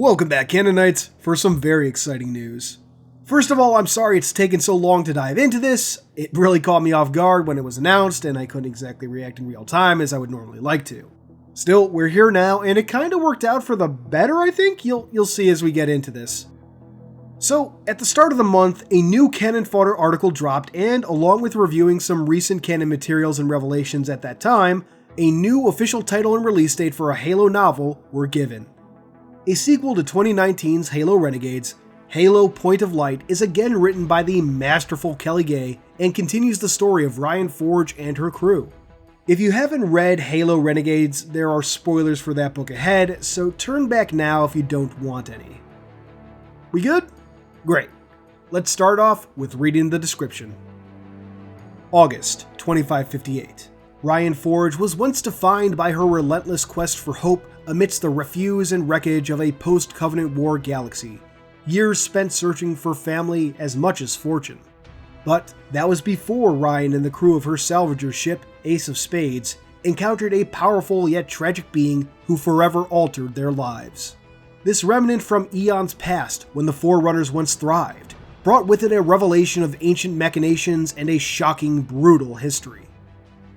Welcome back, Cannonites, for some very exciting news. First of all, I'm sorry it's taken so long to dive into this. It really caught me off guard when it was announced, and I couldn't exactly react in real time as I would normally like to. Still, we're here now, and it kinda worked out for the better, I think? You'll see as we get into this. So, at the start of the month, a new Cannon Fodder article dropped, and along with reviewing some recent canon materials and revelations at that time, a new official title and release date for a Halo novel were given. A sequel to 2019's Halo Renegades, Halo Point of Light is again written by the masterful Kelly Gay and continues the story of Ryan Forge and her crew. If you haven't read Halo Renegades, there are spoilers for that book ahead, so turn back now if you don't want any. We good? Great. Let's start off with reading the description. August 2558. Ryan Forge was once defined by her relentless quest for hope amidst the refuse and wreckage of a post-Covenant War galaxy, years spent searching for family as much as fortune. But that was before Ryan and the crew of her salvager ship, Ace of Spades, encountered a powerful yet tragic being who forever altered their lives. This remnant from eons past, when the Forerunners once thrived, brought with it a revelation of ancient machinations and a shocking, brutal history.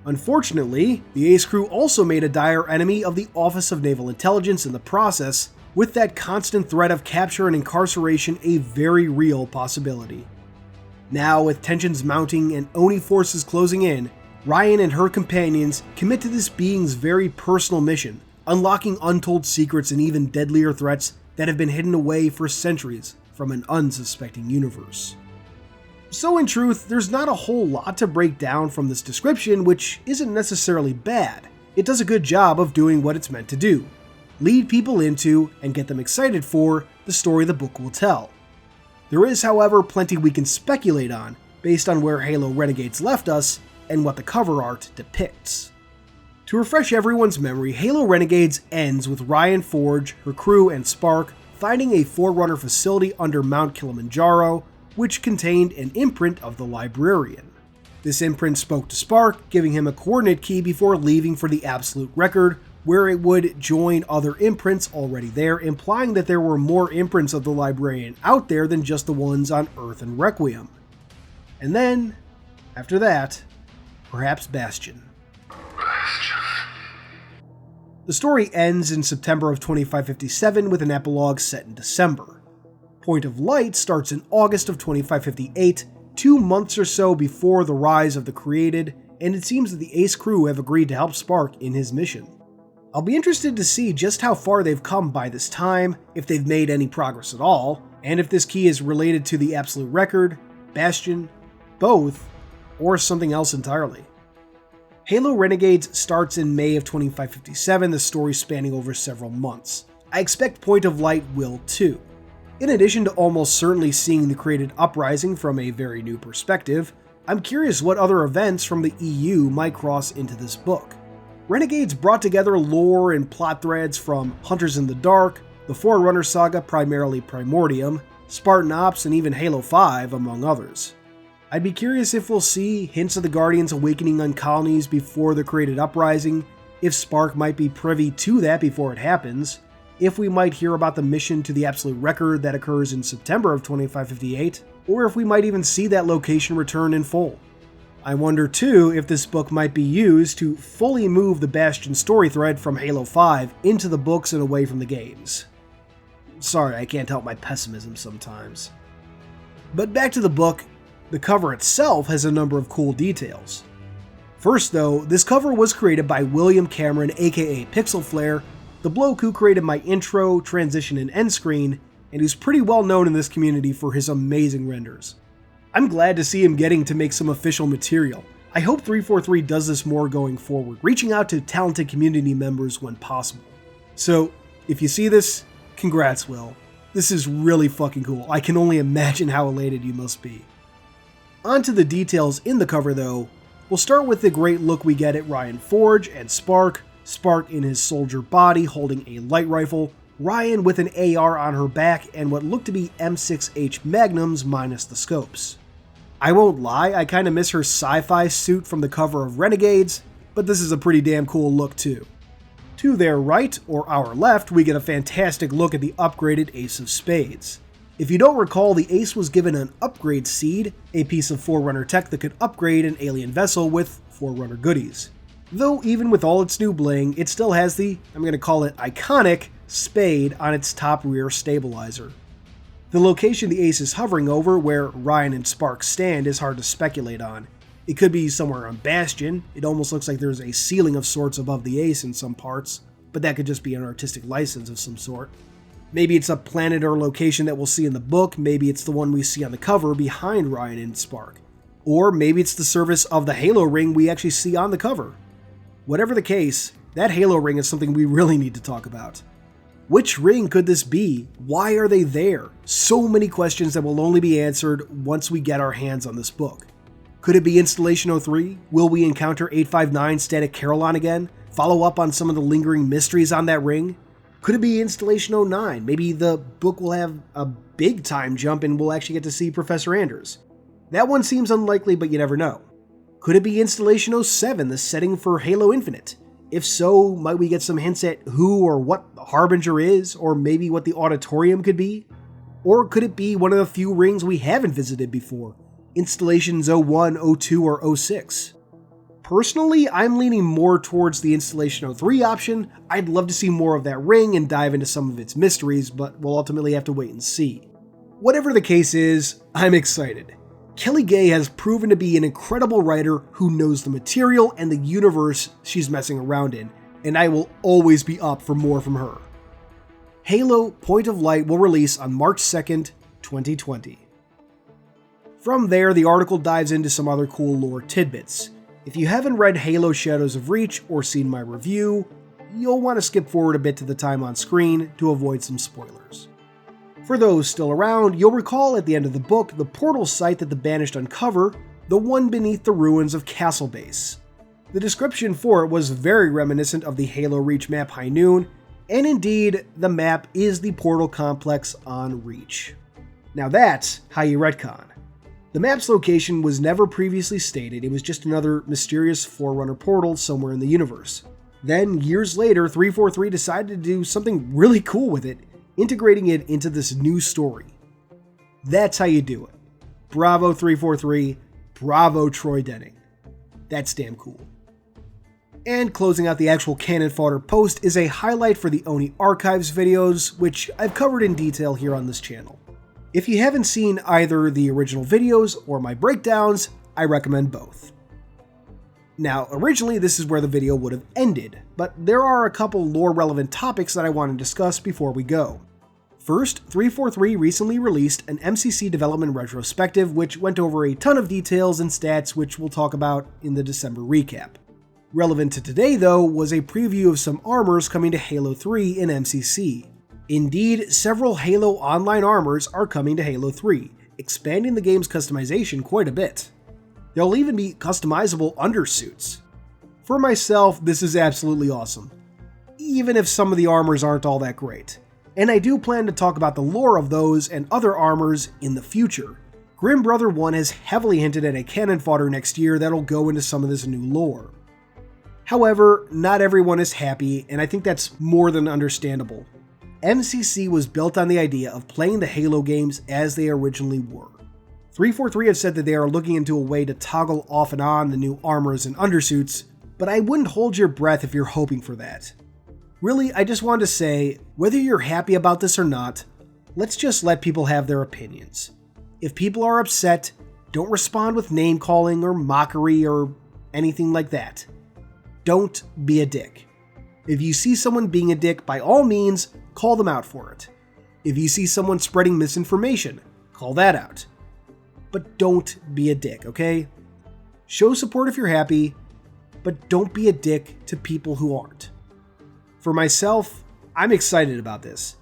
Unfortunately, the Ace crew also made a dire enemy of the Office of Naval Intelligence in the process, with that constant threat of capture and incarceration a very real possibility. Now, with tensions mounting and Oni forces closing in, Ryan and her companions commit to this being's very personal mission, unlocking untold secrets and even deadlier threats that have been hidden away for centuries from an unsuspecting universe. So in truth, there's not a whole lot to break down from this description, which isn't necessarily bad. It does a good job of doing what it's meant to do. Lead people into, and get them excited for, the story the book will tell. There is, however, plenty we can speculate on, based on where Halo Renegades left us, and what the cover art depicts. To refresh everyone's memory, Halo Renegades ends with Ryan Forge, her crew, and Spark finding a Forerunner facility under Mount Kilimanjaro, which contained an imprint of the Librarian. This imprint spoke to Spark, giving him a coordinate key before leaving for the Absolute Record, where it would join other imprints already there, implying that there were more imprints of the Librarian out there than just the ones on Earth and Requiem. And then, after that, perhaps Bastion. The story ends in September of 2557 with an epilogue set in December. Point of Light starts in August of 2558, 2 months or so before the rise of the Created, and it seems that the Ace crew have agreed to help Spark in his mission. I'll be interested to see just how far they've come by this time, if they've made any progress at all, and if this key is related to the Absolute Record, Bastion, both, or something else entirely. Halo Renegades starts in May of 2557, the story spanning over several months. I expect Point of Light will too. In addition to almost certainly seeing the Created uprising from a very new perspective, I'm curious what other events from the EU might cross into this book. Renegades brought together lore and plot threads from Hunters in the Dark, the Forerunner saga, primarily Primordium, Spartan Ops, and even Halo 5, among others. I'd be curious if we'll see hints of the Guardians awakening on colonies before the Created uprising, if Spark might be privy to that before it happens, if we might hear about the mission to the Absolute Record that occurs in September of 2558, or if we might even see that location return in full. I wonder too if this book might be used to fully move the Bastion story thread from Halo 5 into the books and away from the games. Sorry, I can't help my pessimism sometimes. But back to the book, the cover itself has a number of cool details. First though, this cover was created by William Cameron aka Pixel Flare, the bloke who created my intro, transition, and end screen, and who's pretty well known in this community for his amazing renders. I'm glad to see him getting to make some official material. I hope 343 does this more going forward, reaching out to talented community members when possible. So, if you see this, congrats, Will. This is really fucking cool. I can only imagine how elated you must be. On to the details in the cover though. We'll start with the great look we get at Ryan Forge and Spark in his soldier body holding a light rifle, Ryan with an AR on her back and what look to be M6H Magnums minus the scopes. I won't lie, I kinda miss her sci-fi suit from the cover of Renegades, but this is a pretty damn cool look too. To their right, or our left, we get a fantastic look at the upgraded Ace of Spades. If you don't recall, the Ace was given an upgrade seed, a piece of Forerunner tech that could upgrade an alien vessel with Forerunner goodies. Though even with all its new bling, it still has the, I'm going to call it iconic, spade on its top rear stabilizer. The location the Ace is hovering over, where Ryan and Spark stand, is hard to speculate on. It could be somewhere on Bastion. It almost looks like there's a ceiling of sorts above the Ace in some parts, but that could just be an artistic license of some sort. Maybe it's a planet or location that we'll see in the book, maybe it's the one we see on the cover behind Ryan and Spark. Or maybe it's the service of the Halo ring we actually see on the cover. Whatever the case, that Halo ring is something we really need to talk about. Which ring could this be? Why are they there? So many questions that will only be answered once we get our hands on this book. Could it be Installation 03? Will we encounter 859 Static Carillon again? Follow up on some of the lingering mysteries on that ring? Could it be Installation 09? Maybe the book will have a big time jump and we'll actually get to see Professor Anders. That one seems unlikely, but you never know. Could it be Installation 07, the setting for Halo Infinite? If so, might we get some hints at who or what the Harbinger is, or maybe what the Auditorium could be? Or could it be one of the few rings we haven't visited before? Installations 01, 02, or 06? Personally, I'm leaning more towards the Installation 03 option. I'd love to see more of that ring and dive into some of its mysteries, but we'll ultimately have to wait and see. Whatever the case is, I'm excited. Kelly Gay has proven to be an incredible writer who knows the material and the universe she's messing around in, and I will always be up for more from her. Halo Point of Light will release on March 2nd, 2020. From there, the article dives into some other cool lore tidbits. If you haven't read Halo Shadows of Reach or seen my review, you'll want to skip forward a bit to the time on screen to avoid some spoilers. For those still around, you'll recall at the end of the book the portal site that the Banished uncover, the one beneath the ruins of Castle Base. The description for it was very reminiscent of the Halo Reach map High Noon, and indeed, the map is the portal complex on Reach. Now that's how you retcon. The map's location was never previously stated, it was just another mysterious Forerunner portal somewhere in the universe. Then, years later, 343 decided to do something really cool with it, integrating it into this new story. That's how you do it. Bravo 343, bravo Troy Denning. That's damn cool. And closing out the actual Cannon Fodder post is a highlight for the Oni Archives videos, which I've covered in detail here on this channel. If you haven't seen either the original videos or my breakdowns, I recommend both. Now, originally this is where the video would have ended, but there are a couple lore-relevant topics that I want to discuss before we go. First, 343 recently released an MCC Development Retrospective, which went over a ton of details and stats which we'll talk about in the December recap. Relevant to today, though, was a preview of some armors coming to Halo 3 in MCC. Indeed, several Halo Online armors are coming to Halo 3, expanding the game's customization quite a bit. There'll even be customizable undersuits. For myself, this is absolutely awesome, even if some of the armors aren't all that great. And I do plan to talk about the lore of those and other armors in the future. Grim Brother 1 has heavily hinted at a Cannon Fodder next year that'll go into some of this new lore. However, not everyone is happy, and I think that's more than understandable. MCC was built on the idea of playing the Halo games as they originally were. 343 have said that they are looking into a way to toggle off and on the new armors and undersuits, but I wouldn't hold your breath if you're hoping for that. Really, I just wanted to say, whether you're happy about this or not, let's just let people have their opinions. If people are upset, don't respond with name-calling or mockery or anything like that. Don't be a dick. If you see someone being a dick, by all means, call them out for it. If you see someone spreading misinformation, call that out. But don't be a dick, okay? Show support if you're happy, but don't be a dick to people who aren't. For myself, I'm excited about this,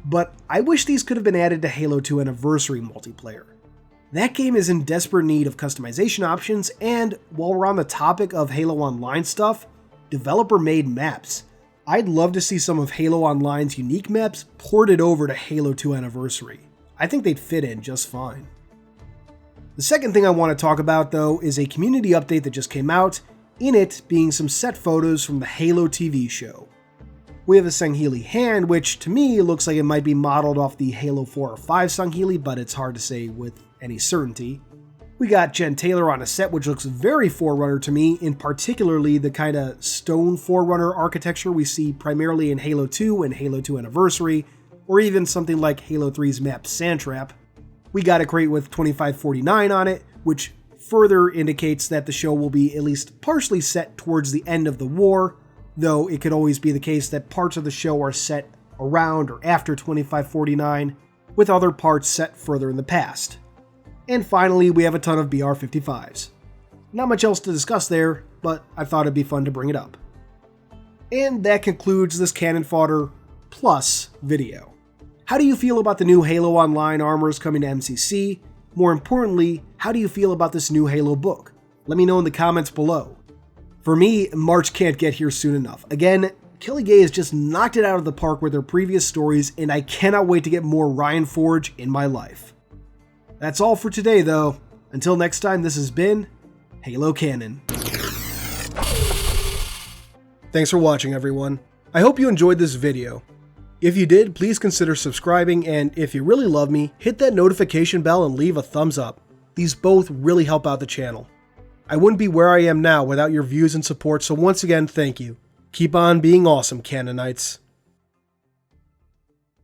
but I wish these could have been added to Halo 2 Anniversary multiplayer. That game is in desperate need of customization options, and while we're on the topic of Halo Online stuff, developer-made maps. I'd love to see some of Halo Online's unique maps ported over to Halo 2 Anniversary. I think they'd fit in just fine. The second thing I want to talk about, though, is a community update that just came out, in it being some set photos from the Halo TV show. We have a Sangheili hand, which to me looks like it might be modeled off the Halo 4 or 5 Sangheili, but it's hard to say with any certainty. We got Jen Taylor on a set which looks very Forerunner to me, in particularly the kind of stone Forerunner architecture we see primarily in Halo 2 and Halo 2 Anniversary, or even something like Halo 3's map Sandtrap. We got a crate with 2549 on it, which further indicates that the show will be at least partially set towards the end of the war, though it could always be the case that parts of the show are set around or after 2549, with other parts set further in the past. And finally, we have a ton of BR-55s. Not much else to discuss there, but I thought it'd be fun to bring it up. And that concludes this Cannon Fodder Plus video. How do you feel about the new Halo Online armors coming to MCC? More importantly, how do you feel about this new Halo book? Let me know in the comments below. For me, March can't get here soon enough. Again, Kelly Gay has just knocked it out of the park with her previous stories, and I cannot wait to get more Ryan Forge in my life. That's all for today, though. Until next time, this has been Halo Canon. Thanks for watching, everyone. I hope you enjoyed this video. If you did, please consider subscribing, and if you really love me, hit that notification bell and leave a thumbs up. These both really help out the channel. I wouldn't be where I am now without your views and support, so once again, thank you. Keep on being awesome, Cannonites.